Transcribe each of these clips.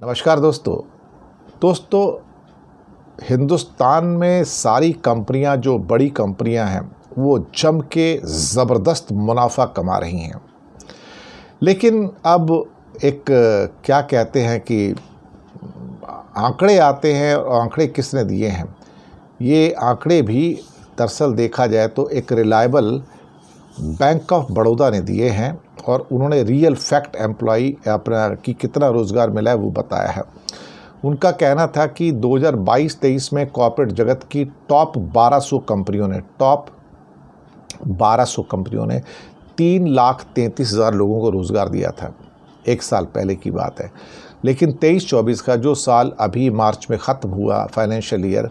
नमस्कार दोस्तों हिंदुस्तान में सारी कंपनियां जो बड़ी कंपनियां हैं वो जम के ज़बरदस्त मुनाफा कमा रही हैं। लेकिन अब एक क्या कहते हैं कि आंकड़े आते हैं, और आंकड़े किसने दिए हैं? ये आंकड़े भी दरअसल देखा जाए तो एक रिलायबल बैंक ऑफ बड़ौदा ने दिए हैं, और उन्होंने रियल फैक्ट एम्प्लॉई अपना कि कितना रोज़गार मिला है वो बताया है। उनका कहना था कि 2022-23 में कॉर्पोरेट जगत की टॉप 1200 कंपनियों ने 3,33,000 लोगों को रोज़गार दिया था। एक साल पहले की बात है। लेकिन 23-24 का जो साल अभी मार्च में ख़त्म हुआ फाइनेंशियल ईयर,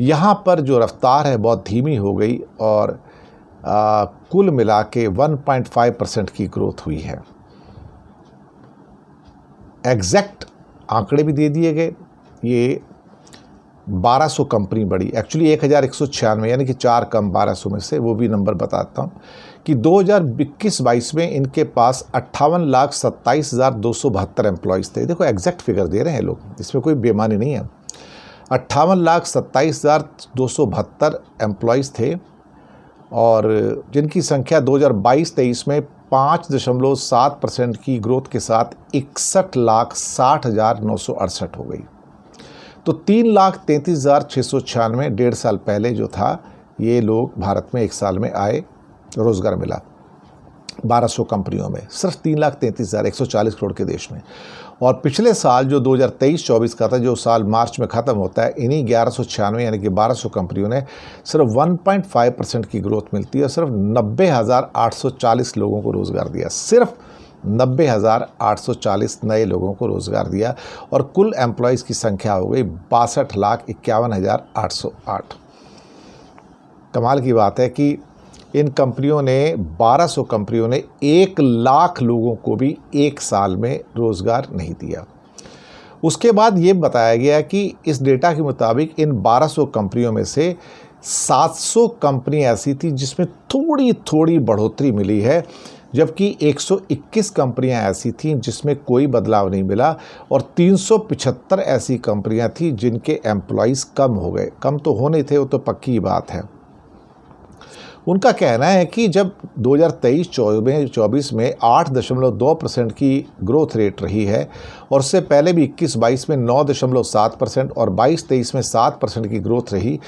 यहाँ पर जो रफ्तार है बहुत धीमी हो गई, और कुल मिला के 1.5% की ग्रोथ हुई है। एग्जैक्ट आंकड़े भी दे दिए गए। ये 1200 कंपनी बड़ी, एक्चुअली 1196, यानी कि 4 कम 1200 में से, वो भी नंबर बताता हूँ कि 2021-22 में इनके पास 58,27,272 एम्प्लॉयज़ थे। देखो एग्जैक्ट फिगर दे रहे हैं लोग, इसमें कोई बेईमानी नहीं है। 58,27,272 एम्प्लॉयज़ थे, और जिनकी संख्या 2022-23 में 5.7% की ग्रोथ के साथ 61,60,968 हो गई। तो 3,33,696 1.5 साल पहले जो था, ये लोग भारत में एक साल में आए, रोज़गार मिला 1200 कंपनियों में, सिर्फ 3,33,000 140 करोड़ के देश में। और पिछले साल जो 2023-24 का था, जो साल मार्च में ख़त्म होता है, इन्हीं 1196 यानी कि 1200 कंपनियों ने सिर्फ 1.5% की ग्रोथ मिलती है, और सिर्फ 90,840 लोगों को रोज़गार दिया। सिर्फ 90,840 नए लोगों को रोज़गार दिया, और कुल एम्प्लॉयज़ की संख्या हो गई 62,51,808। कमाल की बात है कि इन कंपनियों ने 1200 कंपनियों ने 1 लाख लोगों को भी एक साल में रोज़गार नहीं दिया। उसके बाद ये बताया गया कि इस डेटा के मुताबिक इन 1200 कंपनियों में से 700 कंपनी ऐसी थी जिसमें थोड़ी थोड़ी बढ़ोतरी मिली है, जबकि 121 कंपनियां ऐसी थीं जिसमें कोई बदलाव नहीं मिला, और 375 ऐसी कंपनियां थीं जिनके एम्प्लॉयज़ कम हो गए। कम तो होने थे, वो तो पक्की बात है। उनका कहना है कि जब 2023-24 में 8.2% की ग्रोथ रेट रही है, और उससे पहले भी 21-22 में 9.7% और 22-23 में 7% की ग्रोथ रही,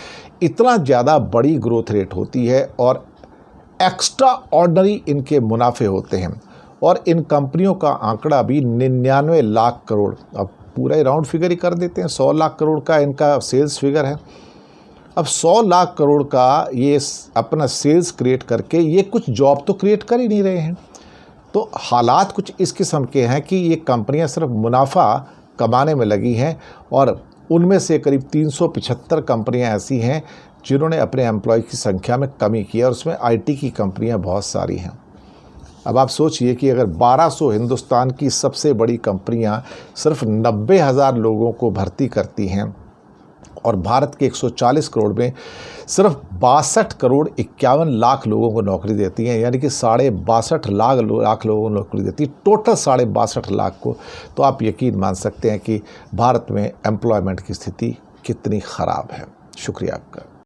इतना ज़्यादा बड़ी ग्रोथ रेट होती है, और एक्स्ट्रा ऑर्डिनरी इनके मुनाफे होते हैं। और इन कंपनियों का आंकड़ा भी 99 लाख करोड़, अब पूरा राउंड फिगर ही कर देते हैं, 100 लाख करोड़ का इनका सेल्स फिगर है। अब 100 लाख करोड़ का ये अपना सेल्स क्रिएट करके ये कुछ जॉब तो क्रिएट कर ही नहीं रहे हैं। तो हालात कुछ इस किस्म के हैं कि ये कंपनियां सिर्फ मुनाफा कमाने में लगी हैं, और उनमें से करीब 375 कंपनियां ऐसी हैं जिन्होंने अपने एम्प्लॉय की संख्या में कमी की है, और उसमें आईटी की कंपनियां बहुत सारी हैं। अब आप सोचिए कि अगर 1200 हिंदुस्तान की सबसे बड़ी कंपनियां सिर्फ 90,000 लोगों को भर्ती करती हैं, और भारत के 140 करोड़ में सिर्फ 62 करोड़ 51 लाख लोगों को नौकरी देती हैं, यानी कि 62.5 लाख लोगों को नौकरी देती है, टोटल 62.5 लाख को। तो आप यकीन मान सकते हैं कि भारत में एम्प्लॉयमेंट की स्थिति कितनी ख़राब है। शुक्रिया आपका।